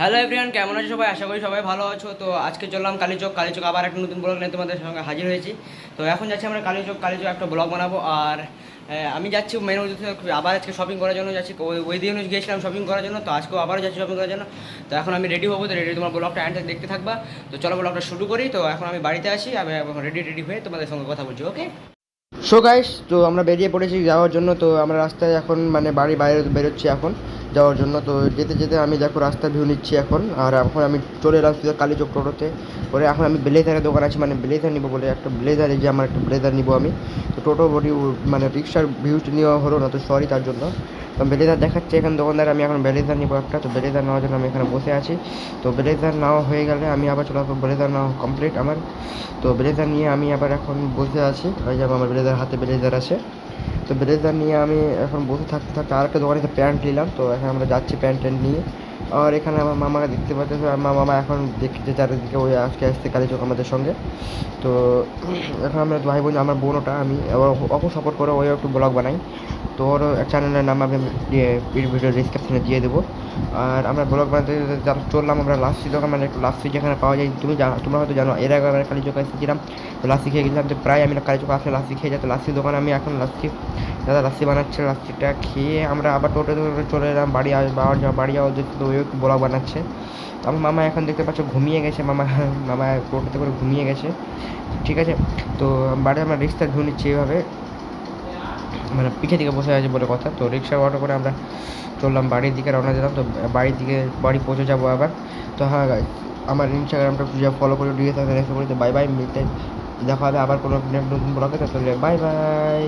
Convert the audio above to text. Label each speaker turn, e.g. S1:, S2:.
S1: Hello everyone, কেমন আছো সবাই? আশা করি সবাই ভালো আছো। তো আজকে চললাম কালীচক আবার একটা নতুন ব্লগ নিয়ে তোমাদের সঙ্গে হাজির হয়েছি। তো এখন যাচ্ছি আমরা কালীচক একটা ব্লগ বানাবো। আর আমি যাচ্ছি মেন উদ্দেশ্য আবার আজকে শপিং করার জন্য যাচ্ছি। ওই দিন গিয়েছিলাম শপিং করার জন্য, তো আজকেও আবারও যাচ্ছি শপিং করার জন্য। তো এখন আমি রেডি হবো, তো রেডি তোমার ব্লগটা এন্ড দেখতে থাকবা। তো চলো ব্লগটা শুরু করি। তো এখন আমি বাড়িতে আসি, আমি এখন রেডি হয়ে তোমাদের সঙ্গে কথা বলছি। ওকে, সো গাইস, তো আমরা বেরিয়ে পড়েছি যাওয়ার জন্য। তো আমরা রাস্তায় এখন মানে বাড়ি বাইরে বেরোচ্ছি এখন যাওয়ার জন্য। তো যেতে যেতে আমি দেখো রাস্তা ভিউ নিচ্ছি এখন। আর এখন আমি চলে এলাম সিধা কালীচক টোটোতে করে। এখন আমি ব্লেজারের দোকান আছে, মানে ব্লেজার নিবো বলে একটা ব্লেজার, এই যে আমার একটা ব্লেজার নিবো আমি। তো টোটো বডি মানে রিক্সার ভিউজ নেওয়া হলো না, তো সরি তার জন্য। তো ব্লেজার দেখাচ্ছে এখানে দোকানদার, আমি এখন ব্লেজার নিবো একটা। তো ব্লেজার নেওয়ার জন্য আমি এখানে বসে আছি। তো ব্লেজার নেওয়া হয়ে গেলে আমি আবার চলে আসবো। ব্লেজার নেওয়া কমপ্লিট আমার। তো ব্লেজার নিয়ে আমি আবার এখন বসে আছি। ওই যে আমার ব্লেজার হাতে ব্লেজার আছে। তো ব্লেজার নিয়ে আমি এখন বসে থাকতে থাকতে আরেকটা দোকানে প্যান্ট নিলাম। তো এখন আমরা যাচ্ছি প্যান্ট নিয়ে। আর এখানে আমার মামাকে দেখতে পাচ্ছি, আমার মামা এখন দেখছে চারিদিকে, ওই আজকে আসতে কালীচক আমাদের সঙ্গে। তো এখন আমরা ভাই বোন, আমার বোন ওটা, আমি ওকে সাপোর্ট করে ওই একটু ব্লগ বানাই। তো ওর চ্যানেলের নাম আমি ভিডিও ডিসক্রিপশনে দিয়ে দেবো। আর আমরা ব্লগ বানাতে চললাম আমরা লাস্সি দোকান, মানে একটু লাস্সি যেখানে পাওয়া যায়, তোমরা হয়তো জানো, এর আগে আমরা কালীচক এসেছিলাম, তো লাস্সি খেয়ে গেছিলাম। তো প্রায় আমি কালীচক আসলে লাস্সি খেয়ে যাই। তো লাস্সির দোকানে আমি এখন দাদা লাস্সি বানাচ্ছে, লাস্সিটা খেয়ে আমরা আবার টোটো চলে এলাম বাড়ি যাওয়ার উদ্দেশ্যে। তো ওই একটু ব্লগ বানাচ্ছে। তো আমার মামা এখন দেখতে পাচ্ছ ঘুমিয়ে গেছে, মামা মামা টোটোতে করে ঘুমিয়ে গেছে। ঠিক আছে, তো বাড়ি আমরা রিক্সার ভিউ নিচ্ছি এইভাবে, মানে পিঠে দিকে বসে আছে বলে কথা। তো রিক্সা অটো করে আমরা চললাম বাড়ির দিকে, রওনা দিলাম। তো বাড়ি পৌঁছে যাবো আবার। তো হ্যাঁ গাইস, আমার ইনস্টাগ্রামটা ফলো করে দিয়ে থাকে, করি। তো বাই বাই, মিলতে দেখা হবে আবার কোনো নতুন ব্লগে। তো বাই বাই।